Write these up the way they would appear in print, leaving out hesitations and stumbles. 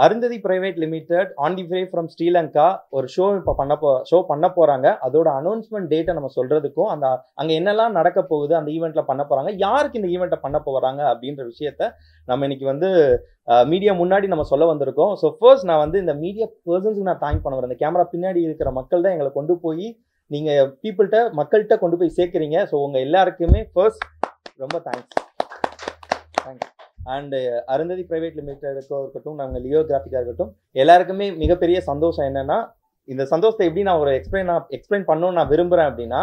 Arundhati private limited on the way from Sri Lanka ஒரு show இப்போ பண்ண போறாங்க. அதோட அனௌன்ஸ்மெண்ட் டேட்டை நம்ம சொல்றதுக்கும் அங்க என்னெல்லாம் நடக்க போகுது, அந்த ஈவெண்ட்ல பண்ண போறாங்க, யாருக்கு இந்த ஈவெண்ட்டை பண்ண போறாங்க அப்படின்ற விஷயத்த நம்ம இன்னைக்கு வந்து மீடியா முன்னாடி நம்ம சொல்ல வந்திருக்கோம். ஸோ ஃபர்ஸ்ட் நான் வந்து இந்த மீடியா பர்சன்ஸுக்கு நான் தேங்க் பண்ண வரேன். இந்த கேமரா பின்னாடி இருக்கிற மக்கள் தான் எங்களை கொண்டு போய் நீங்க மக்கள்கிட்ட கொண்டு போய் சேர்க்குறீங்க. ஸோ உங்க எல்லாருக்குமே ஃபர்ஸ்ட் ரொம்ப தேங்க்ஸ். அண்ட் அருந்ததி பிரைவேட் லிமிடெடுக்கோ இருக்கட்டும், நாங்கள் லியோகிராஃபிக்காக இருக்கட்டும், எல்லாருக்குமே மிகப்பெரிய சந்தோஷம் என்னன்னா, இந்த சந்தோஷத்தை எப்படி நான் ஒரு எக்ஸ்பிளைன் பண்ணணும்னு நான் விரும்புகிறேன் அப்படின்னா,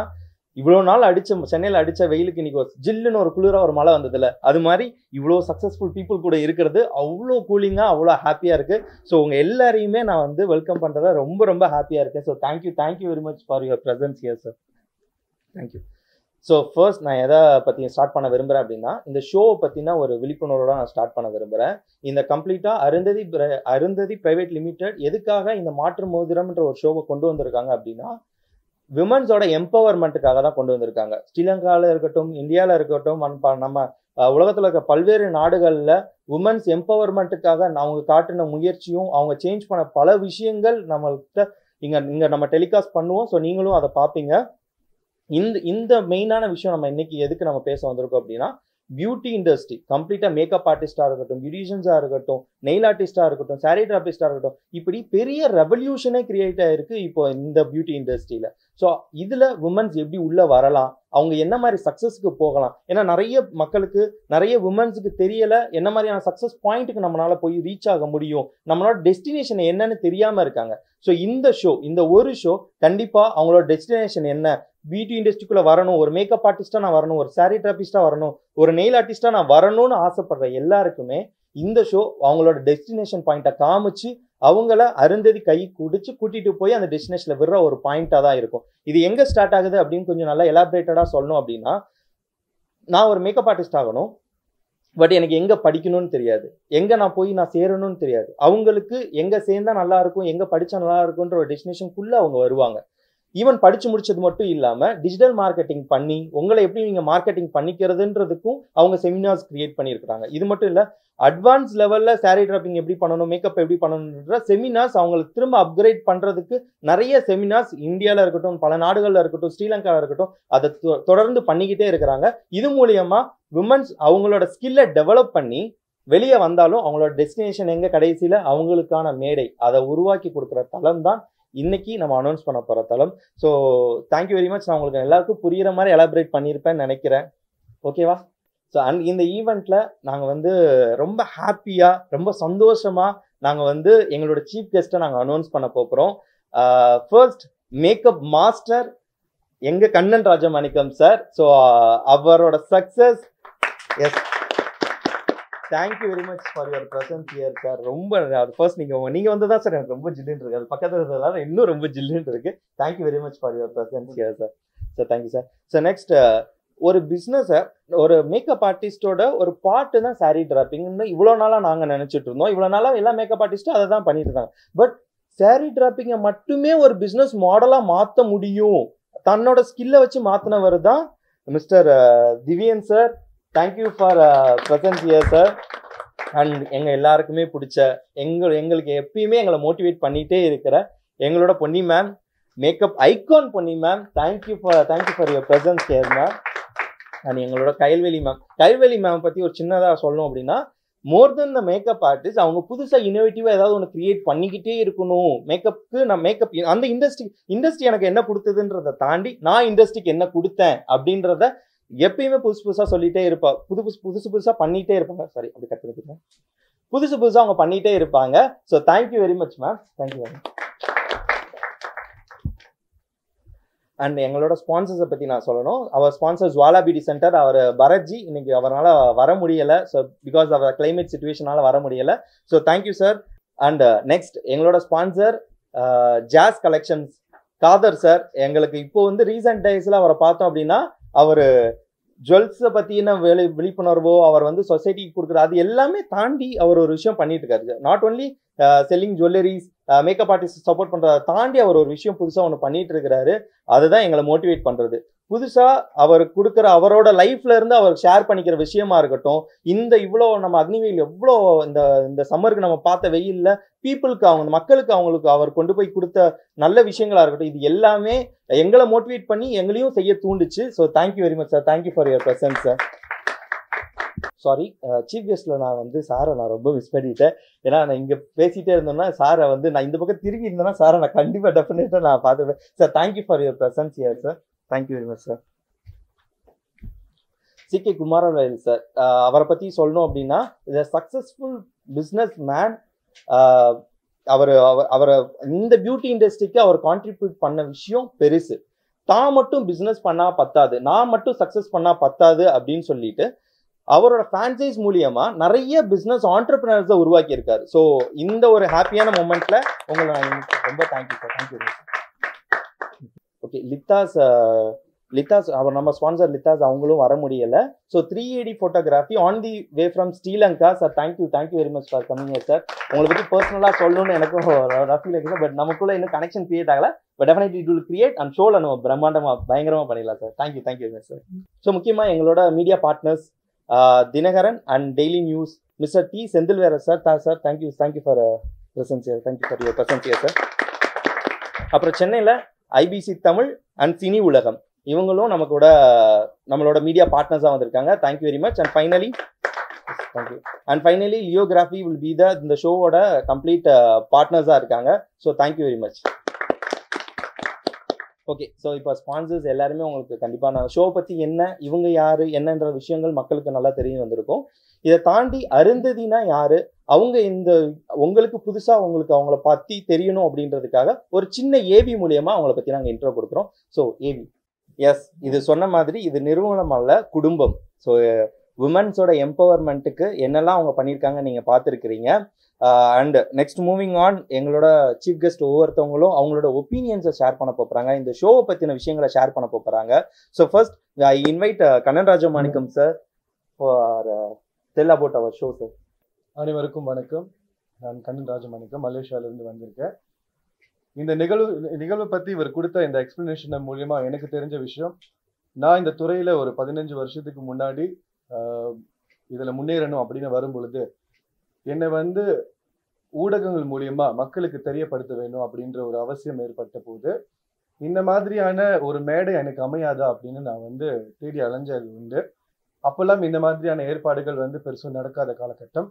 இவ்வளோ நாள் சென்னையில் அடித்த வெயிலுக்கு இன்னைக்கு ஜில்லுன்னு ஒரு குளிராக ஒரு மழை வந்ததில்ல, அது மாதிரி இவ்வளோ சக்ஸஸ்ஃபுல் பீப்புள் கூட இருக்கிறது அவ்வளோ கூலிங்காக அவ்வளோ ஹாப்பியாக இருக்குது. ஸோ உங்கள் எல்லாரையுமே நான் வந்து வெல்கம் பண்ணுறத ரொம்ப ரொம்ப ஹாப்பியாக இருக்கேன். So thank you very much for your presence here sir. Thank you. So first நான் எதை பற்றி ஸ்டார்ட் பண்ண விரும்புகிறேன் அப்படின்னா, இந்த ஷோவை பற்றினா ஒரு விழிப்புணர்வோட நான் ஸ்டார்ட் பண்ண விரும்புகிறேன். இந்த கம்ப்ளீட்டாக அருந்ததி பிரைவேட் லிமிடெட் எதுக்காக இந்த மாற்று மோதிரம்ன்ற ஒரு ஷோவை கொண்டு வந்திருக்காங்க அப்படின்னா, விமன்ஸோட எம்பவர்மெண்ட்டுக்காக தான் கொண்டு வந்திருக்காங்க. ஸ்ரீலங்காவில் இருக்கட்டும், இந்தியாவில் இருக்கட்டும், நம்ம உலகத்தில் இருக்க பல்வேறு நாடுகளில் உமன்ஸ் எம்பவர்மெண்ட்டுக்காக அவங்க காட்டின முயற்சியும் அவங்க சேஞ்ச் பண்ண பல விஷயங்கள் நம்மள்கிட்ட இங்கே நம்ம டெலிகாஸ்ட் பண்ணுவோம். ஸோ நீங்களும் அதை பார்ப்பீங்க. இந்த மெயினான விஷயம் நம்ம இன்னைக்கு எதுக்கு நம்ம பேச வந்திருக்கோம் அப்படின்னா, பியூட்டி இண்டஸ்ட்ரி கம்ப்ளீட்டா மேக்கப் ஆர்டிஸ்டா இருக்கட்டும், பியூட்டிஷியன்ஸா இருக்கட்டும், நெயில் ஆர்டிஸ்டா இருக்கட்டும், சாரி டிராபிஸ்டா இருக்கட்டும், இப்படி பெரிய ரெவல்யூஷனே கிரியேட் ஆயிருக்கு இப்போ இந்த பியூட்டி இண்டஸ்ட்ரியில. ஸோ இதுல உமன்ஸ் எப்படி உள்ள வரலாம், அவங்க என்ன மாதிரி சக்சஸ்க்கு போகலாம், ஏன்னா நிறைய மக்களுக்கு நிறைய உமன்ஸுக்கு தெரியல என்ன மாதிரியான சக்சஸ் பாயிண்ட்டுக்கு நம்மளால போய் ரீச் ஆக முடியும், நம்மளோட டெஸ்டினேஷன் என்னன்னு தெரியாம இருக்காங்க. ஸோ இந்த ஒரு ஷோ கண்டிப்பா அவங்களோட டெஸ்டினேஷன் என்ன, பியூட்டி இண்டஸ்ட்ரிக்குள்ள வரணும், ஒரு மேக்கப் ஆர்டிஸ்டா நான் வரணும், ஒரு சாரி டிராபிஸ்டா வரணும், ஒரு நெயில் ஆர்டிஸ்டா நான் வரணும்னு ஆசைப்படுற எல்லாருக்குமே இந்த ஷோ அவங்களோட டெஸ்டினேஷன் பாயிண்ட்டை காமிச்சு அவங்கள அருந்ததி கை குடிச்சு கூட்டிட்டு போய் அந்த டெஸ்டினேஷன்ல விடுற ஒரு பாயிண்டா தான் இருக்கும். இது எங்க ஸ்டார்ட் ஆகுது அப்படின்னு கொஞ்சம் நல்லா எலாபரேட்டடா சொல்லணும் அப்படின்னா, நான் ஒரு மேக்கப் ஆர்டிஸ்ட் ஆகணும், பட் எனக்கு எங்க படிக்கணும்னு தெரியாது, எங்க நான் போய் நான் சேரணும்னு தெரியாது. அவங்களுக்கு எங்க சேர்ந்தா நல்லா இருக்கும், எங்க படிச்சா நல்லா இருக்கும்ன்ற ஒரு டெஸ்டினேஷனுக்குள்ள அவங்க வருவாங்க. ஈவன் படிச்சு முடிச்சது மட்டும் இல்லாம டிஜிட்டல் மார்க்கெட்டிங் பண்ணி உங்களை எப்படி நீங்க மார்க்கெட்டிங் பண்ணிக்கிறதுன்றதுக்கும் அவங்க செமினார்ஸ் கிரியேட் பண்ணியிருக்காங்க. இது மட்டும் இல்ல, அட்வான்ஸ் லெவல்ல சாரி டிராப்பிங் எப்படி பண்ணணும், மேக்கப் எப்படி பண்ணணும்ன்ற செமினார்ஸ் அவங்களுக்கு திரும்ப அப்கிரேட் பண்றதுக்கு நிறைய செமினார்ஸ் இந்தியாவில் இருக்கட்டும், பல நாடுகளில் இருக்கட்டும், ஸ்ரீலங்காவில் இருக்கட்டும், அதை தொடர்ந்து பண்ணிக்கிட்டே இருக்கிறாங்க. இது மூலியமா விமன்ஸ் அவங்களோட ஸ்கில்லை டெவலப் பண்ணி வெளியே வந்தாலும் அவங்களோட டெஸ்டினேஷன் எங்க கடைசியில அவங்களுக்கான மேடை அதை உருவாக்கி கொடுக்குற தளம் தான் இன்னைக்கு நம்ம அனௌன்ஸ் பண்ண போற தளம். So thank you very much. நான் உங்களுக்கு எல்லாருக்கும் புரியுற மாதிரி எலாபரேட் பண்ணியிருப்பேன்னு நினைக்கிறேன். ஓகேவா? ஸோ இந்த ஈவெண்ட்ல நாங்கள் வந்து ரொம்ப ஹாப்பியா ரொம்ப சந்தோஷமா நாங்கள் வந்து எங்களோட சீஃப் கெஸ்ட்டை நாங்கள் அனௌன்ஸ் பண்ண போகிறோம். ஃபர்ஸ்ட் மேக்கப் மாஸ்டர் எங்க கண்ணன் ராஜமாணிக்கம் சார். ஸோ அவரோட success. Yes, thank you very much for your presence here sir. ரொம்ப ஃபர்ஸ்ட் நீங்க வந்து தான் சார் எனக்கு ரொம்ப ஜில்லுன்னு இருக்கு, அது பக்கத்தில் இருக்கிறதால இன்னும் ரொம்ப ஜில்லுன்னு இருக்கு. Thank you very much for your presence here sir. Sir thank you sir. So next, ஒரு பிஸ்னஸை ஒரு மேக்கப் ஆர்டிஸ்டோட ஒரு பார்ட்டு தான் சாரி டிராப்பிங்னு இவ்வளோ நாளாக நாங்கள் நினச்சிட்டு இருந்தோம். இவ்வளோ நாளாக எல்லா மேக்கப் ஆர்டிஸ்ட்டும் அதை தான் பண்ணிட்டு இருந்தாங்க. பட் சாரி டிராப்பிங்கை மட்டுமே ஒரு பிஸ்னஸ் மாடலாக மாற்ற முடியும், தன்னோட ஸ்கில்லை வச்சு மாற்றினவர் தான் mister Divyan sir. Thank you for presence here sir. And எங்கள் எல்லாருக்குமே பிடிச்ச எங்களுக்கு எப்பயுமே எங்களை மோட்டிவேட் பண்ணிகிட்டே இருக்கிற எங்களோட Ponni ma'am, makeup icon Ponni ma'am. Thank you for your presence here ma'am. And எங்களோட கைல்வெளி மேம் பற்றி ஒரு சின்னதாக சொல்லணும் அப்படின்னா, மோர் தென் த மேக்கப் ஆர்டிஸ்ட், அவங்க புதுசாக இனோவேட்டிவாக ஏதாவது ஒன்று கிரியேட் பண்ணிக்கிட்டே இருக்கணும். மேக்கப் அந்த இண்டஸ்ட்ரி எனக்கு என்ன கொடுத்ததுன்றதை தாண்டி நான் இண்டஸ்ட்ரிக்கு என்ன கொடுத்தேன் அப்படின்றத எப்பயுமே புதுசாக சொல்லிட்டே இருப்பா, புதுசாக பண்ணிட்டே இருப்பாங்க. சாரி, அப்படி கட் பண்ணிக்கிறேன். புதுசாக அவங்க பண்ணிட்டே இருப்பாங்க. So thank you very much ma'am. Thank you very much. And எங்களோட ஸ்பான்சர்ஸை பற்றி நான் சொல்லணும். அவர் ஸ்பான்சர் ஜுவாலா பியூட்டி சென்டர், அவர் பரத்ஜி இன்னைக்கு அவரால் வர முடியலை. ஸோ பிகாஸ் அவர் கிளைமேட் சிச்சுவேஷனால வர முடியலை. So thank you sir. And next எங்களோட ஸ்பான்சர் ஜாஸ் கலெக்ஷன்ஸ் காதர் சார். எங்களுக்கு இப்போ வந்து ரீசெண்ட் டேஸில் அவரை பார்த்தோம் அப்படின்னா, அவர் ஜுவல்ஸை பற்றின விழிப்புணர்வோ அவர் வந்து சொசைட்டிக்கு கொடுக்குற அது எல்லாமே தாண்டி அவர் ஒரு விஷயம் பண்ணிட்டு இருக்காரு. Not only selling jewelleries, makeup artist support பண்ணுறதை தாண்டி அவர் ஒரு விஷயம் புதுசாக ஒன்று பண்ணிட்டு இருக்கிறாரு. அதுதான் எங்களை மோட்டிவேட் பண்ணுறது. புதுசா அவர் கொடுக்குற அவரோட லைஃப்ல இருந்து அவர் ஷேர் பண்ணிக்கிற விஷயமா இருக்கட்டும், இந்த இவ்வளோ நம்ம அக்னிவேல் எவ்வளோ இந்த இந்த சம்மருக்கு நம்ம பார்த்த வெயில்ல பீப்புளுக்கு அவங்க மக்களுக்கு அவங்களுக்கு அவர் கொண்டு போய் கொடுத்த நல்ல விஷயங்களா இருக்கட்டும், இது எல்லாமே எங்களை மோட்டிவேட் பண்ணி எங்களையும் செய்ய தூண்டுச்சு. So thank you very much sir. Thank you for your presence sir. Sorry, chief கெஸ்ட்ல நான் வந்து சாரை நான் ரொம்ப மிஸ் பண்ணிட்டேன். ஏன்னா நான் இங்க பேசிட்டே இருந்தோம்னா சாரை வந்து நான் இந்த பக்கம் திரும்பி இருந்தேன்னா சாரை நான் கண்டிப்பா டெஃபினட்டா நான் பார்த்துப்பேன் sir. Thank you for your presence here sir. Thank you very much sir. சி.கே. Kumaravel sir, அவரை பத்தி சொல்லணும் அப்படின்னா சக்சஸ்ஃபுல் பிஸ்னஸ் மேன். அவரை இந்த பியூட்டி இண்டஸ்ட்ரிக்கு அவர் கான்ட்ரிபியூட் பண்ண விஷயம் பெருசு. தான் மட்டும் பிஸ்னஸ் பண்ணா பத்தாது, நான் மட்டும் சக்சஸ் பண்ணா பத்தாது அப்படின்னு சொல்லிட்டு அவரோட ஃப்ரான்ச்சைஸ் மூலியமா நிறைய பிசினஸ் ஆண்டர்பிரினர்ஸை உருவாக்கி இருக்காரு. ஸோ இந்த ஒரு ஹாப்பியான மூமெண்ட்ல உங்களை நான் ரொம்ப thank you sir. Thank you. Okay, Litha's அவர் நம்ம ஸ்பான்சர் லித்தாஸ் அவங்களும் வர முடியல. So 3AD photography on the way from Sri Lanka sir. Thank you very much for coming sir. உங்களை பற்றி பர்சனலாக சொல்லணும்னு எனக்கும் ரஃபீல் இருக்குது. பட் நமக்குள்ள இன்னும் கனெக்ஷன் கிரியேட் ஆகல. But definitely it will create and ஷோவில் நம்ம பிரம்மாண்டமாக பயங்கரமாக பண்ணிடலாம் sir. Thank you very much sir. So முக்கியமாக எங்களோட media partners Dinakaran and daily news, mister T Senthilverar sir. Sir thank you for presence sir. Thank you for your presence sir. அப்புறம் சென்னையில் ஐபிசி தமிழ் அண்ட் சினி உலகம் இவங்களும் நம்ம கூட நம்மளோட மீடியா பார்ட்னர்ஸாக வந்திருக்காங்க. Thank you very much. And finally Leography will be இந்த ஷோவோட கம்ப்ளீட் பார்ட்னர்ஸாக இருக்காங்க. So thank you very much. Okay, so இப்போ ஸ்பான்சர்ஸ் எல்லாருமே உங்களுக்கு கண்டிப்பாக நான் ஷோ பற்றி என்ன, இவங்க யார் என்னன்ற விஷயங்கள் மக்களுக்கு நல்லா தெரிய வந்திருக்கும். இதை தாண்டி அருந்ததினா யார், அவங்க இந்த உங்களுக்கு புதுசாக உங்களுக்கு அவங்கள பற்றி தெரியணும் அப்படின்றதுக்காக ஒரு சின்ன ஏவி மூலியமா அவங்கள பற்றி நாங்கள் இன்ட்ரோ கொடுக்குறோம். ஸோ ஏவி, எஸ், இது சொன்ன மாதிரி இது நிறுவனம் அல்ல, குடும்பம். ஸோ உமன்ஸோட எம்பவர்மெண்ட்டுக்கு என்னெல்லாம் அவங்க பண்ணியிருக்காங்க நீங்கள் பார்த்துருக்கிறீங்க. அண்ட் நெக்ஸ்ட் மூவிங் ஆன், எங்களோட சீஃப் கெஸ்ட் ஒவ்வொருத்தவங்களும் அவங்களோட ஒப்பீனியன்ஸை ஷேர் பண்ண போகிறாங்க, இந்த ஷோவை பற்றின விஷயங்களை ஷேர் பண்ண போகிறாங்க. So first I invite Kannan Rajamanickam sir for tell about அவர் ஷோ சார். அனைவருக்கும் வணக்கம். நான் கண்ணன் ராஜமாணிக்கம், மலேசியாவிலிருந்து வந்திருக்கேன். இந்த நிகழ்வை பற்றி இவர் கொடுத்த இந்த எக்ஸ்பிளனேஷன் மூலியமா எனக்கு தெரிஞ்ச விஷயம், நான் இந்த துறையில் ஒரு 15 வருஷத்துக்கு முன்னாடி இதில் முன்னேறணும் அப்படின்னு வரும் பொழுது என்னை வந்து ஊடகங்கள் மூலியமா மக்களுக்கு தெரியப்படுத்த வேணும் அப்படின்ற ஒரு அவசியம் ஏற்பட்ட போது இந்த மாதிரியான ஒரு மேடை எனக்கு அமையாதா அப்படின்னு நான் வந்து தேடி அலைஞ்சது உண்டு. அப்பெல்லாம் இந்த மாதிரியான ஏற்பாடுகள் வந்து பெருசும் நடக்காத காலகட்டம்.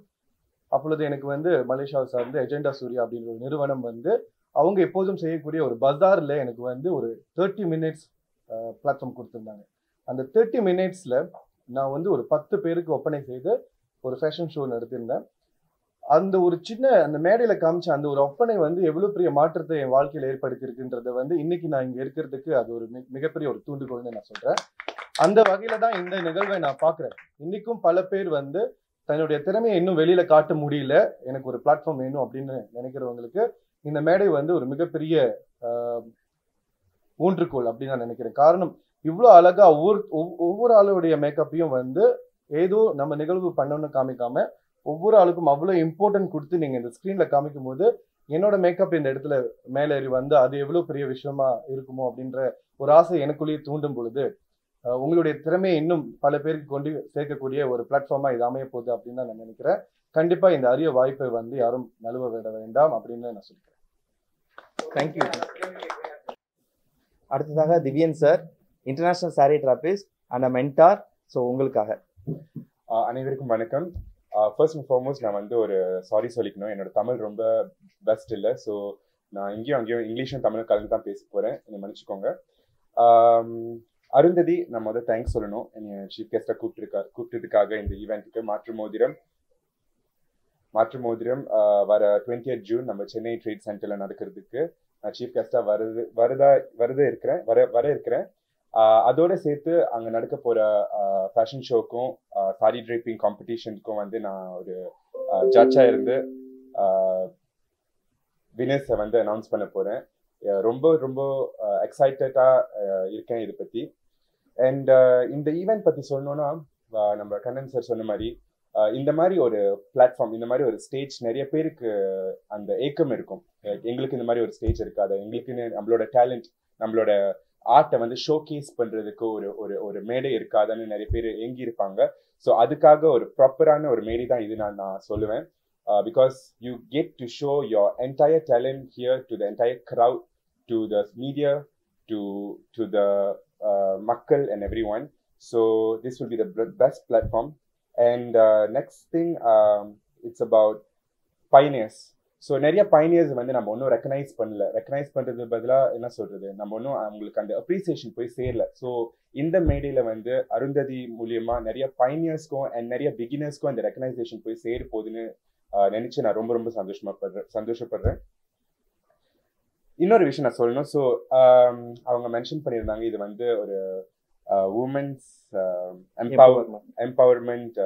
அப்பொழுது எனக்கு வந்து மலேசியாவை சார்ந்த எஜெண்டா சூர்யா அப்படின்ற ஒரு நிறுவனம் வந்து அவங்க எப்போதும் செய்யக்கூடிய ஒரு பஜாரில் எனக்கு வந்து ஒரு 30 மினிட்ஸ் பிளாட்ஃபார்ம் கொடுத்துருந்தாங்க. அந்த 30 மினிட்ஸில் நான் வந்து ஒரு 10 பேருக்கு ஒப்பனை செய்து ஒரு ஃபேஷன் ஷோ நடத்தியிருந்தேன். அந்த ஒரு சின்ன அந்த மேடையில் காமிச்ச அந்த ஒரு ஒப்பனை வந்து எவ்வளோ பெரிய மாற்றத்தை என் வாழ்க்கையில் ஏற்படுத்தியிருக்குன்றத வந்து இன்னைக்கு நான் இங்கே இருக்கிறதுக்கு அது ஒரு மிகப்பெரிய ஒரு தூண்டுகோல்னு நான் சொல்கிறேன். அந்த வகையில் தான் இந்த நிகழ்வை நான் பார்க்குறேன். இன்றைக்கும் பல பேர் வந்து தன்னுடைய திறமையை இன்னும் வெளியில் காட்ட முடியல, எனக்கு ஒரு பிளாட்ஃபார்ம் வேணும் அப்படின்னு நினைக்கிறவங்களுக்கு இந்த மேடை வந்து ஒரு மிகப்பெரிய ஊன்றுகோல் அப்படின்னு நான் நினைக்கிறேன். காரணம், இவ்வளோ அழகா ஒவ்வொரு ஆளுடைய மேக்கப்பையும் வந்து ஏதோ நம்ம நிகழ்வு பண்ணணும்னு காமிக்காம ஒவ்வொரு ஆளுக்கும் அவ்வளோ இம்பார்ட்டன்ட் கொடுத்து நீங்கள் இந்த ஸ்க்ரீனில் காமிக்கும் போது என்னோட மேக்கப் இந்த இடத்துல மேலேறி வந்து அது எவ்வளோ பெரிய விஷயமா இருக்குமோ அப்படின்ற ஒரு ஆசை எனக்குள்ளேயே தூண்டும் பொழுது உங்களுடைய திறமையை இன்னும் பல பேருக்கு கொண்டு சேர்க்கக்கூடிய ஒரு பிளாட்ஃபார்மா இது அமைய போகுது அப்படின்னு தான் நான் நினைக்கிறேன். கண்டிப்பா இந்த அரிய வாய்ப்பை வந்து யாரும் நழுவ விட வேண்டாம் அப்படின்னு நான் சொல்லிக்கிறேன். தேங்க்யூ. அடுத்ததாக Divyan sir, international sorry therapist and a mentor. So உங்களுக்காக. அனைவருக்கும் வணக்கம். ஃபர்ஸ்ட் அண்ட் ஃபார்மோஸ்ட் நான் வந்து ஒரு சாரி சொல்லிக்கணும். என்னோட தமிழ் ரொம்ப பெஸ்ட் இல்லை. ஸோ நான் இங்கேயும் அங்கேயும் இங்கிலீஷும் தமிழும் கலந்து தான் பேச போகிறேன், என்னை மன்னிச்சுக்கோங்க. அருந்ததி, நான் முதல் தேங்க்ஸ் சொல்லணும். என்னை சீஃப் கெஸ்ட்டாக கூப்பிட்டதுக்காக இந்த ஈவெண்ட்டுக்கு. மாற்று மோதிரம் வர 20th ஜூன் நம்ம சென்னை ட்ரேட் சென்டரில் நடக்கிறதுக்கு நான் சீஃப் கெஸ்ட்டாக வர இருக்கிறேன். அதோட சேர்த்து அங்கே நடக்க போகிற ஃபேஷன் ஷோக்கும் சாரி ட்ரேப்பிங் காம்படிஷனுக்கும் வந்து நான் ஒரு ஜட்ஜாக இருந்து வினர்ஸை வந்து அனௌன்ஸ் பண்ண போகிறேன். ரொம்ப ரொம்ப எக்ஸைட்டடாக இருக்கேன் இதை பற்றி. அண்ட் இந்த ஈவெண்ட் பற்றி சொல்லணுன்னா, நம்ம கண்ணன் சார் சொன்ன மாதிரி இந்த மாதிரி ஒரு பிளாட்ஃபார்ம், இந்த மாதிரி ஒரு ஸ்டேஜ் நிறைய பேருக்கு அந்த ஏக்கம் இருக்கும். எங்களுக்கு இந்த மாதிரி ஒரு ஸ்டேஜ் இருக்காது, எங்களுக்குன்னு நம்மளோட டேலண்ட், நம்மளோட ஆர்ட்டை வந்து ஷோகேஸ் பண்றதுக்கு ஒரு ஒரு ஒரு மேடை இருக்காதுன்னு நிறைய பேர் ஏங்கி இருப்பாங்க. ஸோ அதுக்காக ஒரு ப்ராப்பரான ஒரு மேடை தான் இது நான் சொல்லுவேன். Because you get to show your entire talent here to the entire crowd, to the media, to the makkal and everyone. So this will be the best platform. And next thing, it's about pioneers. So நிறைய pioneers வந்து நம்ம ஒன்றும் recognise பண்ணுறது பதிலாக என்ன சொல்றது, நம்ம ஒன்றும் அவங்களுக்கு அந்த அப்ரிசியேஷன் போய் சேரல. ஸோ இந்த மேடையில் வந்து அருந்ததி மூலியமா நிறைய பைனியர்ஸ்க்கும் அண்ட் நிறைய பிகினர்ஸ்க்கும் அந்த ரெக்கனைசேஷன் போய் சேர போகுதுன்னு நினைச்சு நான் ரொம்ப ரொம்ப சந்தோஷப்படுறேன். இன்னொரு விஷயம் நான் சொல்லணும். ஸோ அவங்க மென்ஷன் பண்ணியிருந்தாங்க இது வந்து ஒரு உமன்ஸ் எம்பவர்மெண்ட்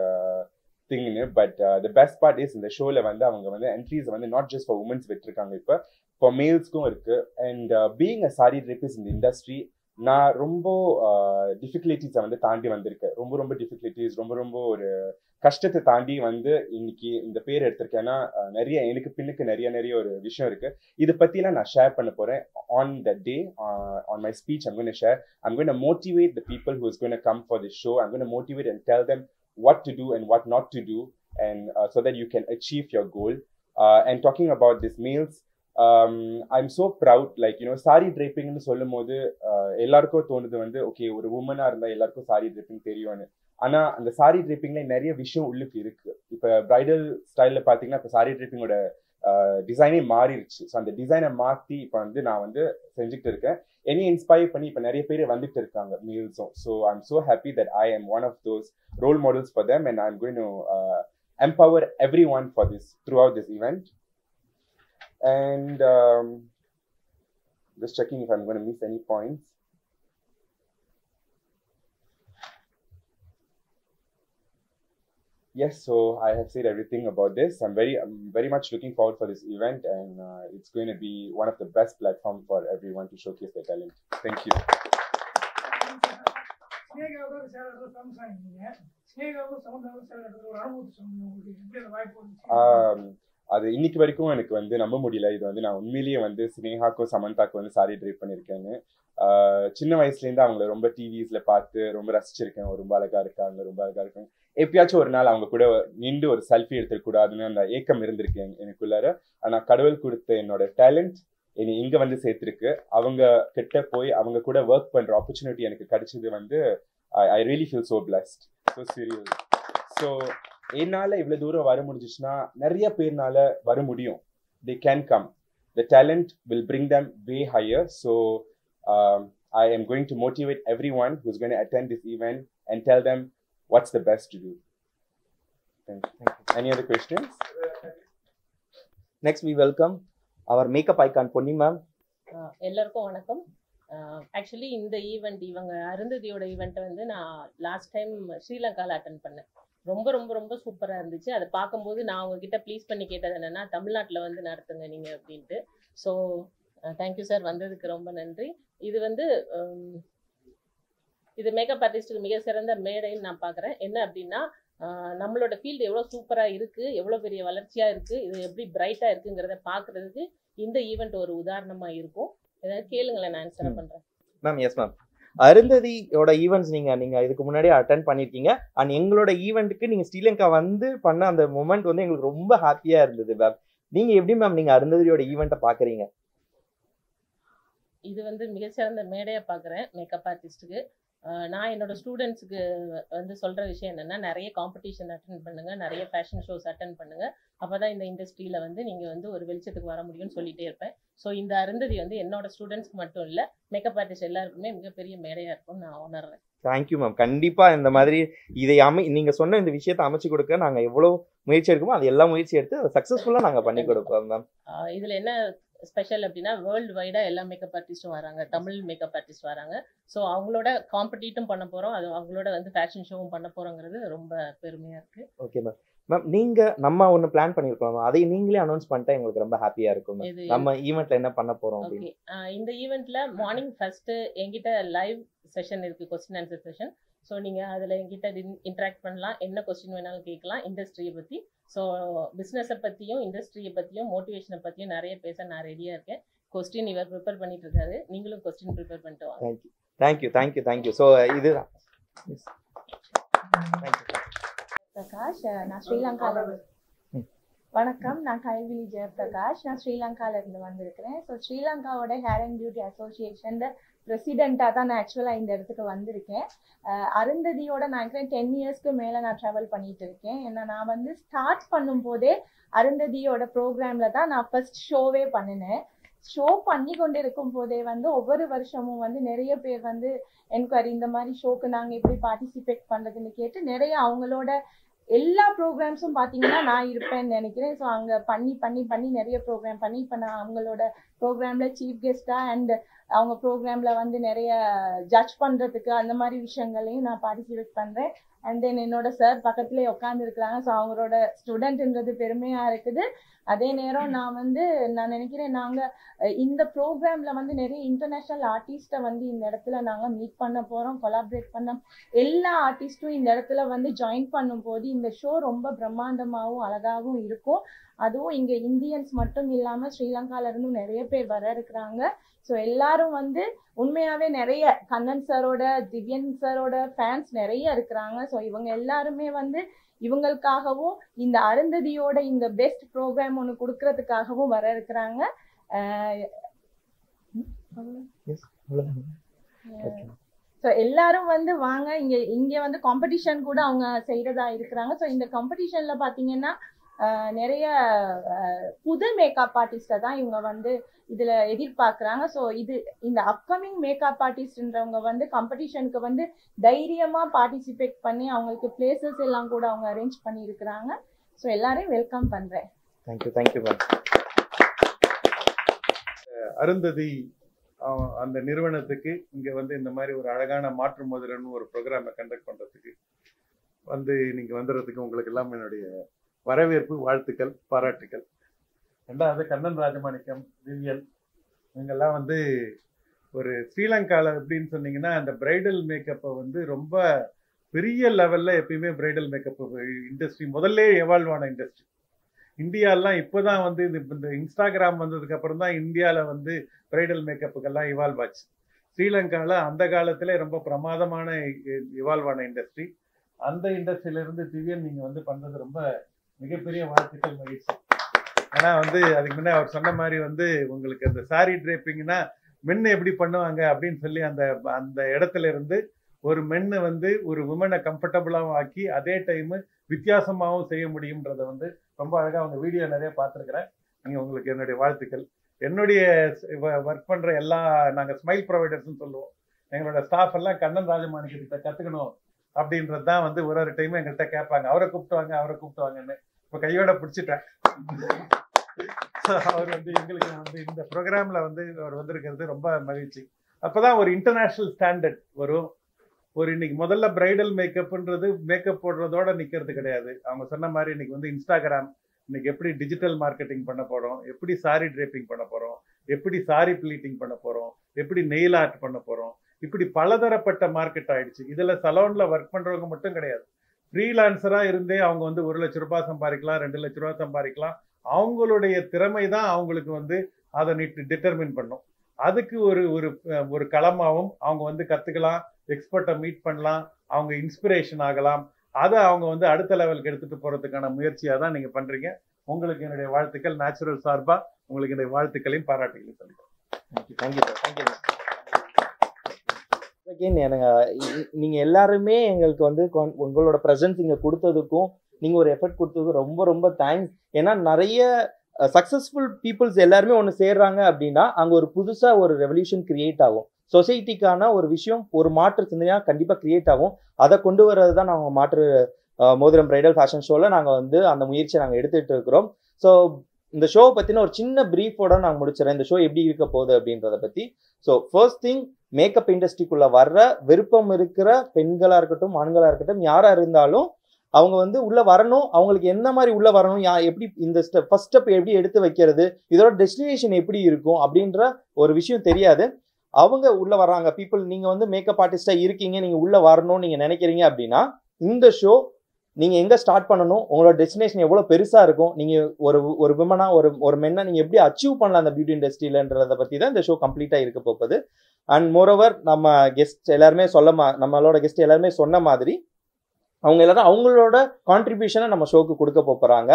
திங்னு. But the best part is இந்த ஷோவில் வந்து அவங்க வந்து என்ட்ரிஸ் வந்து நாட் ஜஸ்ட் ஃபார் உமன்ஸ் விட்டுருக்காங்க, இப்போ ஃபார் மேல்ஸ்க்கும் இருக்கு. அண்ட் பீயிங் அ சாரி ட்ரேப்பிஸ்ட் இந்த இண்டஸ்ட்ரி நான் ரொம்ப டிஃபிகல்ட்டிஸை வந்து தாண்டி வந்திருக்கேன். ரொம்ப டிஃபிகல்ட்டிஸ், ரொம்ப ஒரு கஷ்டத்தை தாண்டி வந்து இன்னைக்கு இந்த பேர் எடுத்திருக்கேன்னா நிறைய எனக்கு பின்னுக்கு நிறைய ஒரு விஷயம் இருக்கு. இதை பத்திலாம் நான் ஷேர் பண்ண போறேன். On the day on my speech I'm going to share. I'm going to motivate the people who is going to come for this show. I'm going to motivate and tell them what to do and what not to do, and so that you can achieve your goal. And talking about this males, I'm so proud, like you know, sari draping nu sollumbodhu ellarkum thonudhu vandu okay oru woman ah irundha ellarkum sari draping theriyum. ஆனா அந்த sorry ட்ரிப்பிங்ல நிறைய விஷயம் உள்ளுக்கு இருக்கு. இப்போ bridal ஸ்டைல்ல பாத்தீங்கன்னா இப்போ சாரி ட்ரிப்பிங்கோட டிசைனே மாறிடுச்சு. ஸோ அந்த டிசைனை மாற்றி இப்போ வந்து நான் வந்து செஞ்சுட்டு இருக்கேன். என்னையும் இன்ஸ்பயர் பண்ணி இப்போ நிறைய பேர் வந்துட்டு இருக்காங்க மீல்ஸும். So I am so happy that I am one of those role models for them, and I am going to empower everyone for this throughout this event. And just checking if I'm going to miss any points. Yes, so I have said everything about this. I'm very much looking forward for this event, and it's going to be one of the best platforms for everyone to showcase their talent. Thank you. அது இன்னைக்கு வரைக்கும் எனக்கு வந்து நம்ப முடியல. இது வந்து நான் உண்மையிலேயே வந்து ஸ்னேகாக்கும் சமந்தாக்கும் வந்து சாரி ட்ரைப் பண்ணியிருக்கேன்னு. சின்ன வயசுலேருந்து அவங்கள ரொம்ப டிவிஸ்ல பார்த்து ரொம்ப ரசிச்சிருக்கேன். ரொம்ப அழகா இருக்காங்க. எப்பயாச்சும் ஒரு நாள் அவங்க கூட நின்று ஒரு செல்ஃபி எடுத்துக்கூடாதுன்னு அந்த ஏக்கம் இருந்திருக்கேன் எனக்குள்ளார. ஆனால் கடவுள் கொடுத்த என்னோட டேலண்ட் என்னை இங்க வந்து சேர்த்திருக்கு. அவங்க கிட்ட போய் அவங்க கூட ஒர்க் பண்ற ஆப்பர்ச்சுனிட்டி எனக்கு கிடைச்சது வந்து I really feel so blessed, so serious. So என்னால் இவ்வளோ தூரம் வர முடிஞ்சிச்சுன்னா நிறைய பேர்னால வர முடியும். They can come. The talent will bring them way higher. So I am going to motivate everyone who's going to attend this event and tell them what's the best to do. Thank you. Any other questions? Next we welcome our makeup icon Ponni ma'am. எல்லாருக்கும் வணக்கம். Actually இந்த event இவங்க அருந்ததியோட ஈவெண்ட்டை வந்து நான் last time ஸ்ரீலங்காவில் attend பண்ணேன். ரொம்ப சூப்பராக இருந்துச்சு. அதை பார்க்கும்போது நான் உங்ககிட்ட ப்ளீஸ் பண்ணி கேட்டது என்னென்னா தமிழ்நாட்டில் வந்து நடத்துங்க நீங்கள் அப்படின்ட்டு. ஸோ தேங்க்யூ சார், வந்ததுக்கு ரொம்ப நன்றி. இது வந்து இது மேக்கப் ஆர்டிஸ்ட்டுக்கு மிக சிறந்த மேடைன்னு நான் பார்க்குறேன். என்ன அப்படின்னா நம்மளோட ஃபீல்டு எவ்வளோ சூப்பராக இருக்குது, எவ்வளோ பெரிய வளர்ச்சியாக இருக்குது, இது எப்படி பிரைட்டாக இருக்குங்கிறத பார்க்குறதுக்கு இந்த ஈவெண்ட் ஒரு உதாரணமாக இருக்கும். ஏதாவது கேளுங்களேன், நான் ஆன்சர் பண்ணுறேன். மேம் எஸ் மேம், அருந்ததியோட ஈவெண்ட்ஸ் நீங்கள் இதுக்கு முன்னாடியே அட்டன் பண்ணியிருக்கீங்க. அண்ட் எங்களோட ஈவெண்ட்டுக்கு நீங்கள் ஸ்ரீலங்கா வந்து பண்ண அந்த மூமெண்ட் வந்து எங்களுக்கு ரொம்ப ஹாப்பியாக இருந்தது மேம். நீங்கள் எப்படி மேம் நீங்கள் அருந்ததியோட ஈவெண்ட்டை பார்க்குறீங்க? இது வந்து மிகச்சிறந்த மேடையாக பார்க்குறேன் மேக்கப் ஆர்டிஸ்ட்டுக்கு. நான் என்னோட ஸ்டூடெண்ட்ஸுக்கு வந்து சொல்கிற விஷயம் என்னென்னா, நிறைய காம்படிஷன் அட்டன் பண்ணுங்கள், நிறைய ஃபேஷன் ஷோஸ் அட்டன் பண்ணுங்கள். அப்போ தான் இந்த இண்டஸ்ட்ரியில் வந்து நீங்கள் வந்து ஒரு வெளிச்சத்துக்கு வர முடியும்னு சொல்லிகிட்டே இருப்பேன். ஸோ இந்த அருந்ததி வந்து என்னோட ஸ்டூடெண்ட்ஸ்க்கு மட்டும் இல்லை, மேக்கப் ஆர்டிஸ்ட் எல்லாருக்குமே மிகப்பெரிய மேடையாக இருக்கும்னு நான் உணர்றேன். Thank you ma'am. கண்டிப்பாக இந்த மாதிரி இதை நீங்கள் சொன்ன இந்த விஷயத்தை அமைச்சு கொடுக்க நாங்கள் எவ்வளோ முயற்சி எடுக்குமோ அது எல்லா முயற்சி எடுத்து அதை சக்ஸஸ்ஃபுல்லாக நாங்கள் பண்ணி கொடுப்போம் மேம். இதில் என்ன ஸ்பெஷல் அப்படின்னா, வேர்ல்டு வைடாக எல்லா மேக்கப் ஆர்டிஸ்ட்டும் வராங்க, தமிழ் மேக்கப் ஆர்டிஸ்ட் வராங்க. ஸோ அவங்களோட காம்படிட்டும் பண்ண போகிறோம், அது அவங்களோட வந்து ஃபேஷன் ஷோவும் பண்ண போகிறோங்கிறது ரொம்ப பெருமையாக இருக்குது. Okay ma'am. மேம் நீங்கள் நம்ம ஒன்று பிளான் பண்ணியிருக்கோம், அதை நீங்களே அனௌன்ஸ் பண்ணிட்டா எங்களுக்கு ரொம்ப ஹாப்பியாக இருக்கும். நம்ம ஈவெண்ட்டில் என்ன பண்ண போகிறோம்? ஓகே, இந்த ஈவெண்ட்டில் மார்னிங் ஃபஸ்ட்டு என்கிட்ட லைவ் செஷன் இருக்குது, கொஸ்டின் ஆன்சர் செஷன். ஸோ நீங்கள் அதில் என்கிட்ட இன்ட்ராக்ட் பண்ணலாம், என்ன கொஸ்டின் வேணாலும் கேட்கலாம் இண்டஸ்ட்ரியை பற்றி. ஸோ பிஸ்னஸை பற்றியும் இண்டஸ்ட்ரியை பற்றியும் மோட்டிவேஷனை பற்றியும் நிறைய பேச நான் ரெடியாக இருக்கேன். கொஸ்டின் இவர் ப்ரிப்பேர் பண்ணிட்டு இருக்காரு. நீங்களும் கொஸ்டின் ப்ரிப்பேர் பண்ணிட்டு வாங்க. தேங்க்யூ. ஸோ இதுதான் பிரகாஷ், நான் ஸ்ரீலங்கால வணக்கம். நான் கைவிழி ஜெயபிரகாஷ். நான் ஸ்ரீலங்கால இருந்து வந்திருக்கிறேன். ஸோ ஸ்ரீலங்காவோட ஹேர் அண்ட் பியூட்டி அசோசியேஷன் பிரசிடென்ட்டாக தான் நான் ஆக்சுவலாக இந்த இடத்துக்கு வந்திருக்கேன். அருந்ததியோட நான் இருக்கிறேன் 10 இயர்ஸ்க்கு மேலே நான் ட்ராவல் பண்ணிட்டு இருக்கேன். ஏன்னா நான் வந்து ஸ்டார்ட் பண்ணும் போதே அருந்ததியோட ப்ரோக்ராமில் தான் நான் ஃபர்ஸ்ட் ஷோவே பண்ணினேன். ஷோ பண்ணி கொண்டு இருக்கும் போதே வந்து ஒவ்வொரு வருஷமும் வந்து நிறைய பேர் வந்து என்கொயரி இந்த மாதிரி ஷோக்கு நாங்கள் எப்படி பார்ட்டிசிபேட் பண்ணுறதுன்னு கேட்டு நிறைய அவங்களோட எல்லா ப்ரோக்ராம்ஸும் பார்த்தீங்கன்னா நான் இருப்பேன்னு நினைக்கிறேன். ஸோ அங்கே பண்ணி நிறைய ப்ரோக்ராம் பண்ணி இப்போ நான் அவங்களோட ப்ரோக்ராமில் சீஃப் கெஸ்ட்டாக அண்ட் அவங்க ப்ரோக்ராமில் வந்து நிறைய ஜட்ஜ் பண்ணுறதுக்கு அந்த மாதிரி விஷயங்களையும் நான் பார்ட்டிசிபேட் பண்ணுறேன். அண்ட் தென் என்னோட சார் பக்கத்துலேயே உட்காந்துருக்குறாங்க. ஸோ அவங்களோட ஸ்டூடெண்ட்ன்றது பெருமையாக இருக்குது. அதே நேரம் நான் நினைக்கிறேன் நாங்கள் இந்த ப்ரோக்ராமில் வந்து நிறைய இன்டர்நேஷ்னல் ஆர்டிஸ்ட்டை வந்து இந்த இடத்துல நாங்கள் மீட் பண்ண போகிறோம், கொலாபரேட் பண்ண எல்லா ஆர்டிஸ்ட்டும் இந்த இடத்துல வந்து ஜாயின் பண்ணும்போது இந்த ஷோ ரொம்ப பிரம்மாண்டமாகவும் அழகாகவும் இருக்கும். அதுவும் இங்கே இந்தியன்ஸ் மட்டும் இல்லாமல் ஸ்ரீலங்காவிலேருந்தும் நிறைய பேர் வர இருக்கிறாங்க. ஸோ எல்லாரும் வந்து உண்மையாகவே நிறைய கண்ணன் சாரோட திவ்யன் சாரோட ஃபேன்ஸ் நிறைய இருக்கிறாங்க. ஸோ இவங்க எல்லாருமே வந்து இவங்களுக்காகவும் இந்த அருந்ததியோட இந்த பெஸ்ட் ப்ரோக்ராம் ஒன்று கொடுக்கறதுக்காகவும் வர இருக்கிறாங்க. ஸோ எல்லாரும் வந்து வாங்க. இங்கே வந்து காம்படிஷன் கூட அவங்க செய்கிறதா இருக்கிறாங்க. ஸோ இந்த காம்படிஷனில் பார்த்தீங்கன்னா நிறைய புது மேக்கப் ஆர்டிஸ்டை தான் இவங்க வந்து இதில் எதிர்பார்க்குறாங்க. ஸோ இந்த அப்கமிங் மேக்கப் ஆர்டிஸ்ட்ன்றவங்க வந்து காம்படிஷனுக்கு வந்து தைரியமாக பார்ட்டிசிபேட் பண்ணி அவங்களுக்கு பிளேசஸ் எல்லாம் கூட அவங்க அரேஞ்ச் பண்ணியிருக்கிறாங்க. ஸோ எல்லாரையும் வெல்கம் பண்ணுறேன். Thank you ma'am. அருந்ததி அந்த நிறுவனத்துக்கு இங்கே வந்து இந்த மாதிரி ஒரு அழகான மாற்று முதலன்னு ஒரு ப்ரோக்ராமை கண்டக்ட் பண்ணுறதுக்கு வந்து நீங்கள் வந்துடுறதுக்கு உங்களுக்கு எல்லாம் என்னுடைய வரவேற்பு, வாழ்த்துக்கள், பாராட்டுக்கள். ரெண்டாவது கண்ணன் ராஜமாணிக்கம், திவ்யன் இவங்கெல்லாம் வந்து ஒரு ஸ்ரீலங்காவில் எப்படின்னு சொன்னீங்கன்னா அந்த பிரைடல் மேக்கப்பை வந்து ரொம்ப பெரிய லெவலில் எப்பயுமே பிரைடல் மேக்கப் இண்டஸ்ட்ரி முதல்ல எவால்வ் ஆன இண்டஸ்ட்ரி. இந்தியாலாம் இப்போ தான் வந்து இந்த இன்ஸ்டாகிராம் வந்ததுக்கு அப்புறம் தான் இந்தியாவில் வந்து பிரைடல் மேக்கப்புக்கெல்லாம் இவால்வ் ஆச்சு. ஸ்ரீலங்காவில் அந்த காலத்திலே ரொம்ப பிரமாதமான இவால்வ் ஆன இண்டஸ்ட்ரி. அந்த இண்டஸ்ட்ரியிலேருந்து திவ்யன் நீங்கள் வந்து பண்ணுறது ரொம்ப மிகப்பெரிய வாழ்த்துக்கள், மகிழ்ச்சி. ஏன்னா வந்து அதுக்கு முன்னே அவர் சொன்ன மாதிரி வந்து உங்களுக்கு அந்த சாரி ட்ரேப்பிங்னா மென்னு எப்படி பண்ணுவாங்க அப்படின்னு சொல்லி அந்த இடத்துல இருந்து ஒரு மென்னு வந்து ஒரு உமனை கம்ஃபர்டபுளாகவும் ஆக்கி அதே டைமு வித்தியாசமாகவும் செய்ய முடியும்ன்றதை வந்து ரொம்ப அழகாக அவங்க வீடியோ நிறைய பார்த்துருக்குறேன். நீங்கள் உங்களுக்கு என்னுடைய வாழ்த்துக்கள். என்னுடைய ஒர்க் பண்ணுற நாங்கள் ஸ்மைல் ப்ரொவைடர்ஸ்ன்னு சொல்லுவோம். எங்களோட ஸ்டாஃப் எல்லாம் கண்ணன் ராஜமாணிக்கத்தை கற்றுக்கணும் அப்படின்றது தான் வந்து ஒரு டைமும் எங்கள்கிட்ட கேட்பாங்க. அவரை கூப்பிட்டு வாங்கன்னு இப்போ கையோட பிடிச்சிட்டேன். அவர் வந்து எங்களுக்கு வந்து இந்த ப்ரோக்ராமில் வந்து அவர் வந்திருக்கிறது ரொம்ப மகிழ்ச்சி. அப்போ தான் ஒரு இன்டர்நேஷ்னல் ஸ்டாண்டர்ட் வரும். இன்னைக்கு முதல்ல பிரைடல் மேக்கப்ன்றது மேக்கப் போடுறதோட நிற்கிறது கிடையாது. அவங்க சொன்ன மாதிரி இன்னைக்கு வந்து இன்ஸ்டாகிராம் இன்னைக்கு எப்படி டிஜிட்டல் மார்க்கெட்டிங் பண்ண போகிறோம், எப்படி சாரி ட்ரேப்பிங் பண்ண போகிறோம், எப்படி சாரி ப்ளீட்டிங் பண்ண போகிறோம், எப்படி நெயில் ஆர்ட் பண்ண போகிறோம், இப்படி பலதரப்பட்ட மார்க்கெட் ஆயிடுச்சு. இதில் சலூனில் ஒர்க் பண்ணுறவங்க மட்டும் கிடையாது, ஃப்ரீலான்சராக இருந்தே அவங்க வந்து 1 லட்ச ரூபாய் சம்பாதிக்கலாம், 2 லட்ச ரூபாய் சம்பாதிக்கலாம். அவங்களுடைய திறமை தான் அவங்களுக்கு வந்து அதை டிட்டர்மின் பண்ணும். அதுக்கு ஒரு களமாகவும் அவங்க வந்து கற்றுக்கலாம், எக்ஸ்பர்ட்டை மீட் பண்ணலாம், அவங்க இன்ஸ்பிரேஷன் ஆகலாம். அதை அவங்க வந்து அடுத்த லெவலுக்கு எடுத்துகிட்டு போகிறதுக்கான முயற்சியாக தான் நீங்கள் பண்ணுறீங்க. உங்களுக்கு என்னுடைய வாழ்த்துக்கள். நேச்சுரல் சார்பாக உங்களுக்கு என்னுடைய வாழ்த்துக்களையும் பாராட்டுகளையும் சொல்லிக்கிறேன். தேங்க்யூ. நீங்க எல்லாருமே எங்களுக்கு வந்து உங்களோட ப்ரெசன்ஸ் இங்க கொடுத்ததுக்கும் நீங்க ஒரு எஃபர்ட் கொடுத்ததுக்கும் ரொம்ப ரொம்ப தேங்க்ஸ். ஏன்னா நிறைய சக்சஸ்ஃபுல் பீப்புள்ஸ் எல்லாருமே ஒன்று சேர்றாங்க அப்படின்னா அங்க ஒரு புதுசா ஒரு ரெவல்யூஷன் கிரியேட் ஆகும். சொசைட்டிக்கான ஒரு விஷயம், ஒரு மாற்று சிந்தனையா கண்டிப்பா கிரியேட் ஆகும். அதை கொண்டு வர்றது தான் நாங்கள் மாற்று மோதிரம் பிரைடல் ஃபேஷன் ஷோல நாங்கள் வந்து அந்த முயற்சியை நாங்கள் எடுத்துட்டு இருக்கிறோம். ஸோ இந்த ஷோ பத்தின ஒரு சின்ன பிரீஃபோட நாங்கள் முடிச்சிடறேன், இந்த ஷோ எப்படி இருக்க போகுது அப்படின்றத பத்தி. ஸோ ஃபர்ஸ்ட் திங், மேக்கப் இண்டஸ்ட்ரிக்குள்ள வர்ற விருப்பம் இருக்கிற பெண்களா இருக்கட்டும், ஆண்களா இருக்கட்டும், யாரா இருந்தாலும் அவங்க வந்து உள்ள வரணும். அவங்களுக்கு என்ன மாதிரி உள்ள வரணும், எப்படி இந்த ஃபர்ஸ்ட் ஸ்டெப் எப்படி எடுத்து வைக்கிறது, இதோட டெஸ்டினேஷன் எப்படி இருக்கும் அப்படின்ற ஒரு விஷயம் தெரியாது. அவங்க உள்ள வர்றாங்க பீப்புள். நீங்க வந்து மேக்கப் ஆர்டிஸ்டா இருக்கீங்க, நீங்க உள்ள வரணும்னு நீங்க நினைக்கிறீங்க அப்படின்னா இந்த ஷோ நீங்கள் எங்கே ஸ்டார்ட் பண்ணணும், உங்களோட டெஸ்டினேஷன் எவ்வளோ பெருசாக இருக்கும், நீங்கள் ஒரு விமனா ஒரு மென்னை நீங்கள் எப்படி அச்சீவ் பண்ணலாம் அந்த பியூட்டி இண்டஸ்ட்ரியிலன்றதை பற்றி தான் இந்த ஷோ கம்ப்ளீட்டாக இருக்க போகுது. அண்ட் மோரோவர் நம்ம கெஸ்ட் எல்லாருமே நம்மளோட கெஸ்ட் எல்லாருமே சொன்ன மாதிரி அவங்க எல்லாரும் அவங்களோட கான்ட்ரிபியூஷனை நம்ம ஷோக்கு கொடுக்க போகிறாங்க.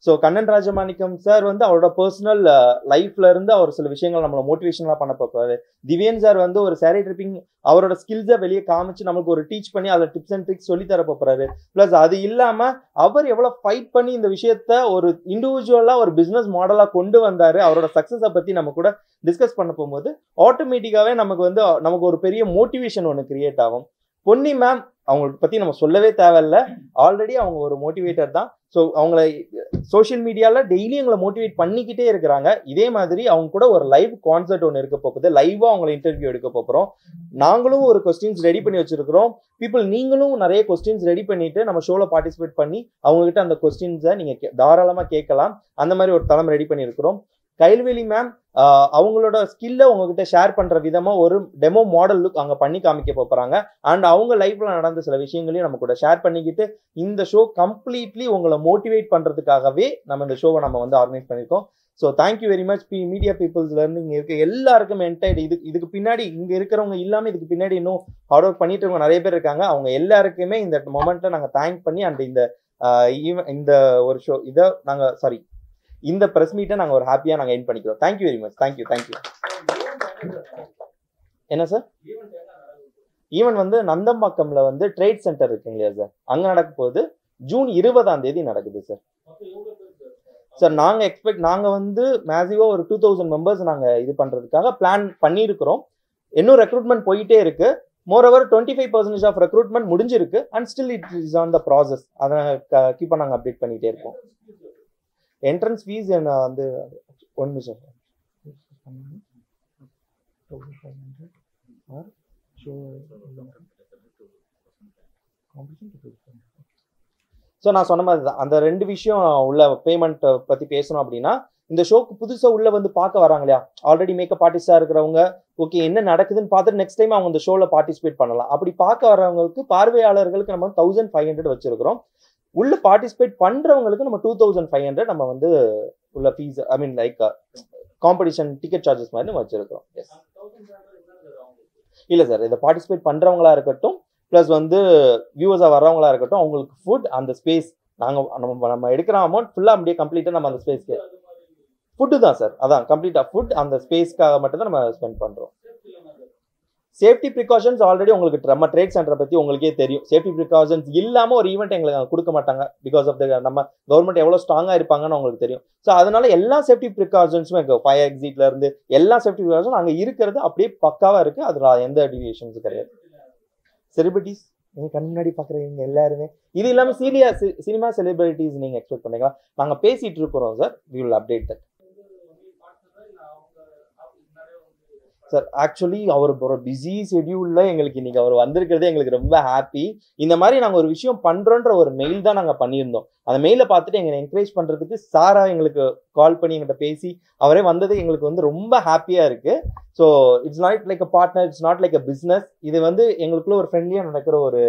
ஸோ கண்ணன் ராஜமாணிக்கம் சார் வந்து அவரோட பர்சனல் லைஃப்ல இருந்து அவர் சில விஷயங்கள் நம்மளை மோட்டிவேஷனலாக பண்ண போகிறாரு. திவ்யன் சார் வந்து ஒரு சாரி ட்ரிப்பிங் அவரோட ஸ்கில்ஸை வெளியே காமிச்சு நம்மளுக்கு ஒரு டீச் பண்ணி அதில் டிப்ஸ் அண்ட் ட்ரிக்ஸ் சொல்லி தர போகிறாரு. ப்ளஸ் அது இல்லாமல் அவர் எவ்வளோ ஃபைட் பண்ணி இந்த விஷயத்த ஒரு இண்டிவிஜுவலாக ஒரு பிஸ்னஸ் மாடலாக கொண்டு வந்தார், அவரோட சக்ஸஸை பற்றி நம்ம கூட டிஸ்கஸ் பண்ண போகும்போது ஆட்டோமேட்டிக்காகவே நமக்கு ஒரு பெரிய மோட்டிவேஷன் ஒன்று கிரியேட் ஆகும். பொன்னி மேம் அவங்களை பற்றி நம்ம சொல்லவே தேவையில்ல, ஆல்ரெடி அவங்க ஒரு மோட்டிவேட்டர் தான். ஸோ அவங்கள சோஷியல் மீடியாவில் டெய்லி எங்களை மோட்டிவேட் பண்ணிக்கிட்டே இருக்கிறாங்க. இதே மாதிரி அவங்க கூட ஒரு லைவ் கான்சர்ட் ஒன்று இருக்க போகுது, லைவாக அவங்களை இன்டர்வியூ எடுக்க போகிறோம். நாங்களும் ஒரு கொஸ்டின்ஸ் ரெடி பண்ணி வச்சிருக்கிறோம். நீங்களும் நிறைய கொஸ்டின்ஸ் ரெடி பண்ணிட்டு நம்ம ஷோவில் பார்ட்டிசிபேட் பண்ணி அவங்ககிட்ட அந்த கொஸ்டின்ஸை நீங்கள் தாராளமாக கேட்கலாம். அந்த மாதிரி ஒரு தளம் ரெடி பண்ணியிருக்கிறோம். கைல்வெளி மேம் அவங்களோட ஸ்கில்லை உங்ககிட்ட ஷேர் பண்ற விதமா ஒரு டெமோ மாடல் லுக் அங்கே பண்ணி காமிக்க போறாங்க. அண்ட் அவங்க லைஃப்ல நடந்த சில விஷயங்களையும் நம்ம கூட ஷேர் பண்ணிக்கிட்டு இந்த ஷோ கம்ப்ளீட்லி உங்களை மோட்டிவேட் பண்றதுக்காகவே நம்ம இந்த ஷோவை நம்ம வந்து ஆர்கனைஸ் பண்ணியிருக்கோம். So thank you very much media பீப்புள்ஸ்ல இருந்து இங்கே இருக்க எல்லாருக்கும் என்டையர் இதுக்கு பின்னாடி இங்கே இருக்கிறவங்க இல்லாமல் இதுக்கு பின்னாடி இன்னும் ஹார்ட் ஒர்க் பண்ணிட்டு இருக்கவங்க நிறைய பேர் இருக்காங்க. அவங்க எல்லாருக்குமே இந்த மொமெண்ட்டை நாங்கள் தேங்க் பண்ணி அண்ட் இந்த ஒரு ஷோ இந்த பிரஸ் மீட்டை நாங்கள் ஒரு ஹாப்பியாக நாங்கள் எண்ட் பண்ணிக்கிறோம். Thank you very much. தேங்க்யூ. என்ன சார் ஈவென்ட் வந்து நந்தம்பாக்கம்ல வந்து ட்ரேட் சென்டர் இருக்குங்க இல்லையா சார், அங்கே நடக்க போகுது. ஜூன் 20 நடக்குது சார். சார் நாங்கள் வந்து மேசிவாக ஒரு 2000 மெம்பர்ஸ் நாங்கள் இது பண்ணுறதுக்காக பிளான் பண்ணியிருக்கிறோம். இன்னும் ரெக்ரூட்மெண்ட் போயிட்டே இருக்கு. மோரோவர் 25% ஆஃப் ரெக்ரூட்மெண்ட் முடிஞ்சிருக்கு and still it is on the process. அதை கீப்பாக நாங்கள் அப்டேட் பண்ணிகிட்டே இருப்போம். என்ட்ரன்ஸ் ஃபீஸ் வந்து 1 நிமிஷம். ஸோ நான் சொன்ன மாதிரி தான் அந்த 2 விஷயம் உள்ள பேமெண்ட் பற்றி பேசணும் அப்படின்னா, இந்த ஷோக்கு புதுசாக உள்ள வந்து பார்க்க வராங்க இல்லையா, ஆல்ரெடி மேக்கப் ஆர்டிஸ்டாக இருக்கிறவங்க ஓகே என்ன நடக்குதுன்னு பார்த்துட்டு நெக்ஸ்ட் டைம் அவங்க இந்த ஷோவில் பார்ட்டிசிபேட் பண்ணலாம். அப்படி பார்க்க வரவங்களுக்கு பார்வையாளர்களுக்கு நம்ம 1500 வச்சிருக்கிறோம். உள்ள பார்ட்டிசிபேட் பண்றவங்களுக்கு நம்ம 2500 நம்ம வந்து உள்ள fees like competition ticket charges மாதிரி நம்ம வச்சிருக்கிறோம். எஸ் இல்லை சார், இதை பார்ட்டிசிபேட் பண்றவங்களா இருக்கட்டும் ப்ளஸ் வந்து வியூவர்ஸாக வர்றவங்களா இருக்கட்டும், அவங்களுக்கு ஃபுட் அந்த ஸ்பேஸ் நம்ம எடுக்கிற அமௌண்ட் ஃபுல்லாக அப்படியே கம்ப்ளீட்டாக நம்ம அந்த ஸ்பேஸ்க்கு ஃபுட்டு தான் சார். அதான் கம்ப்ளீட்டாக ஃபுட் அந்த ஸ்பேஸ்க்காக மட்டும் தான் நம்ம ஸ்பெண்ட் பண்ணுறோம். சேஃப்டி ப்ரிகாஷன்ஸ் ஆல்ரெடி உங்களுக்கு நம்ம ட்ரேட் சென்டரை பற்றி உங்களுக்கே தெரியும். சேஃப்டி ப்ரிகாஷன்ஸ் இல்லாமல் ஒரு ஈவெண்ட் எங்களுக்கு கொடுக்க மாட்டாங்க. பிகாஸ் ஆஃப் நம்ம கவர்மெண்ட் எவ்வளோ ஸ்ட்ராங்காக இருப்பாங்கன்னு உங்களுக்கு தெரியும். ஸோ அதனால எல்லா சேஃப்டி ப்ரிகாஷன்ஸுமே ஃபயர் எக்ஸிட்ல இருந்து எல்லா சேஃப்டி ப்ரிகாஷன் அங்கே இருக்கிறது அப்படியே பக்காவாக இருக்குது. அதில் எந்த டிவியேஷன்ஸும் கிடையாது. செலிபிரிட்டிஸ் நீங்கள் கண் முன்னாடி பார்க்குறீங்க எல்லாருமே. இது இல்லாமல் சினிமா செலிபிரிட்டிஸ் நீங்கள் எக்ஸ்பெக்ட் பண்ணீங்களா? நாங்கள் பேசிகிட்டு இருக்கிறோம் sir. We will update that. Sir actually அவர் ஒரு பிஸி ஷெடியூலில் எங்களுக்கு இன்னைக்கு அவர் வந்திருக்கிறதே எங்களுக்கு ரொம்ப ஹாப்பி. இந்த மாதிரி நாங்கள் ஒரு விஷயம் பண்ணுறோன்ற ஒரு மெயில் தான் நாங்கள் பண்ணியிருந்தோம். அந்த மெயிலை பார்த்துட்டு எங்களை என்கரேஜ் பண்ணுறதுக்கு சாரா எங்களுக்கு கால் பண்ணி எங்கிட்ட பேசி அவரே வந்தது எங்களுக்கு வந்து ரொம்ப ஹாப்பியாக இருக்குது. So it's not like a partner, it's not like a business. இது வந்து எங்களுக்குள்ள ஒரு ஃப்ரெண்ட்லியாக நடக்கிற ஒரு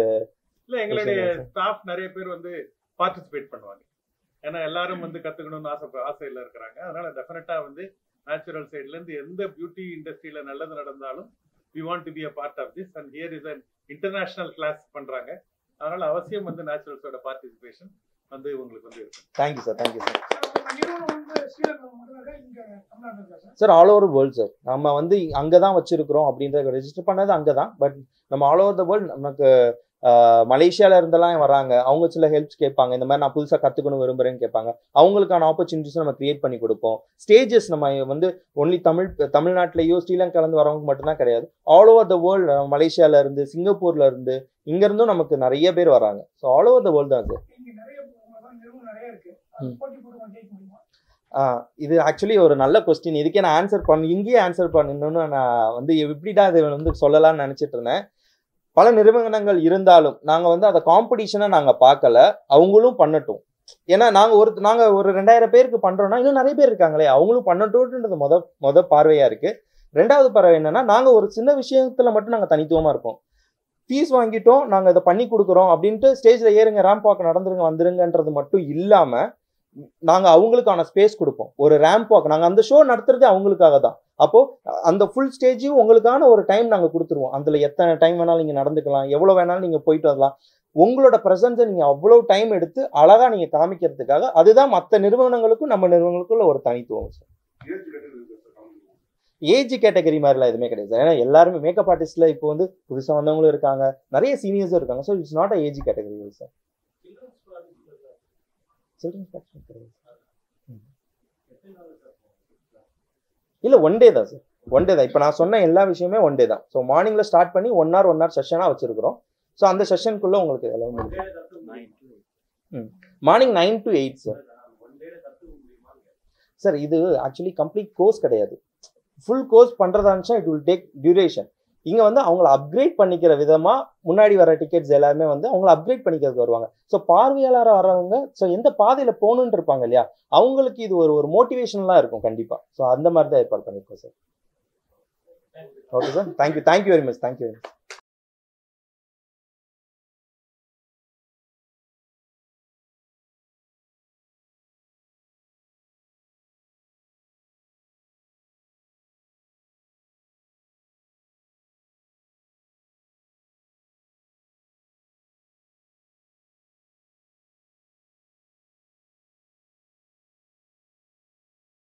இல்லை. எங்களுடைய ஸ்டாஃப் நிறைய பேர் வந்து பார்ட்டிசிபேட் பண்ணுவாங்க. ஏன்னா எல்லாரும் வந்து கற்றுக்கணும்னு ஆசையில் இருக்கிறாங்க. அதனால டெஃபினட்டாக வந்து நேச்சுரல் சைட்ல இருந்து எந்த பியூட்டி இண்டஸ்ட்ரியில நல்லது நடந்தாலும் we want to be a part of this and here is an international class பண்றாங்க. அதனால அவசியம் வந்து நேச்சுரல்ஸோட பார்ட்டிசிபேஷன் வந்து உங்களுக்கு வந்து இருக்கு. Thank you sir. Sir all over world sir. நம்ம வந்து அங்கே தான் வச்சிருக்கிறோம் அப்படின்றத ரெஜிஸ்டர் பண்ணது அங்கே தான். பட் நம்ம ஆல் ஓவர் த வேர்ல்டு நமக்கு மலேசியாவில் இருந்தெல்லாம் வராங்க. அவங்க சில ஹெல்ப்ஸ் கேட்பாங்க. இந்த மாதிரி நான் புதுசாக கற்றுக்கணும் விரும்புகிறேன்னு கேட்பாங்க. அவங்களுக்கான ஆப்பர்ச்சுனிட்டிஸ் நம்ம கிரியேட் பண்ணி கொடுப்போம். ஸ்டேஜஸ் நம்ம வந்து ஒன்லி தமிழ்நாட்டிலேயோ ஸ்ரீலங்காலேருந்து வரவங்க மட்டும்தான் கிடையாது. ஆல் ஓவர் த வேர்ல்டு மலேசியாவில் இருந்து சிங்கப்பூர்ல இருந்து இங்கேருந்தும் நமக்கு நிறைய பேர் வராங்க. So all over the world தான் சார். இது ஆக்சுவலி ஒரு நல்ல கொஸ்டின். இதுக்கே நான் இங்கேயே ஆன்சர் பண்ணணும்னு நான் வந்து எப்படிடா இது வந்து சொல்லலாம்னு நினச்சிட்டு இருந்தேன். பல நிறுவனங்கள் இருந்தாலும் நாங்கள் வந்து அதை காம்படிஷனை நாங்கள் பார்க்கல. அவங்களும் பண்ணட்டும். ஏன்னா நாங்கள் ஒரு 2000 பேருக்கு பண்ணுறோன்னா இன்னும் நிறைய பேர் இருக்காங்களே, அவங்களும் பண்ணட்டும்ன்றது மொத பார்வையாக இருக்குது. 2வது பார்வை என்னன்னா, நாங்கள் ஒரு சின்ன விஷயத்தில் மட்டும் நாங்கள் தனித்துவமாக இருப்போம். ஃபீஸ் வாங்கிட்டோம் நாங்கள் இதை பண்ணி கொடுக்குறோம் அப்படின்ட்டு ஸ்டேஜில் ஏறுங்க ரேம்ப் வாக் நடந்துருங்க வந்துருங்கன்றது மட்டும் இல்லாமல் நாங்கள் அவங்களுக்கான ஸ்பேஸ் கொடுப்போம். ஒரு ரேம்ப் வாக் நாங்கள் அந்த ஷோ நடத்துறது அவங்களுக்காக தான். அப்போது அந்த ஃபுல் ஸ்டேஜையும் உங்களுக்கான ஒரு டைம் நாங்கள் கொடுத்துருவோம். அதில் எத்தனை டைம் வேணாலும் நீங்கள் நடந்துக்கலாம், எவ்வளோ வேணாலும் நீங்கள் போயிட்டு வரலாம். உங்களோட ப்ரெசன்ஸை நீங்கள் அவ்வளோ டைம் எடுத்து அழகாக நீங்கள் காமிக்கிறதுக்காக. அதுதான் மற்ற நிறுவனங்களுக்கும் நம்ம நிறுவனங்களுக்குள்ள ஒரு தனித்துவம் சார். ஏஜ் கேட்டகரி மாதிரிலாம் எதுவுமே கிடையாது சார். ஏன்னா எல்லாருமே மேக்கப் ஆர்டிஸ்ட்ல இப்போ வந்து புதுசாக வந்தவங்களும் இருக்காங்க, நிறைய சீனியர்ஸும் இருக்காங்க. So it's not a age category sir. இல்லை ஒன் டே தான் சார், ஒன் டே தான். இப்போ நான் சொன்ன எல்லா விஷயமே ஒன் டே தான். ஸோ மார்னிங்கில் ஸ்டார்ட் பண்ணி 1 hour செஷனாக வச்சுருக்கிறோம். ஸோ அந்த செஷனுக்குள்ளே உங்களுக்கு எல்லாமே முடியும். Morning 9 to 8 sir. சார் இது ஆக்சுவலி கம்ப்ளீட் கோர்ஸ் கிடையாது. ஃபுல் கோர்ஸ் பண்ணுறதா இருந்துச்சா இட் வில் டேக் டியூரேஷன். இங்கே வந்து அவங்கள அப்கிரேட் பண்ணிக்கிற விதமாக முன்னாடி வர டிக்கெட்ஸ் எல்லாருமே வந்து அவங்கள அப்கிரேட் பண்ணிக்கிறதுக்கு வருவாங்க. ஸோ பார்வையாளராக வரவங்க ஸோ எந்த பாதையில் போகணுன்னு இருப்பாங்க இல்லையா, அவங்களுக்கு இது ஒரு மோட்டிவேஷனலாக இருக்கும் கண்டிப்பாக. ஸோ அந்த மாதிரி தான் ஏற்பாடு பண்ணியிருக்கோம் sir. Okay sir, thank you very much.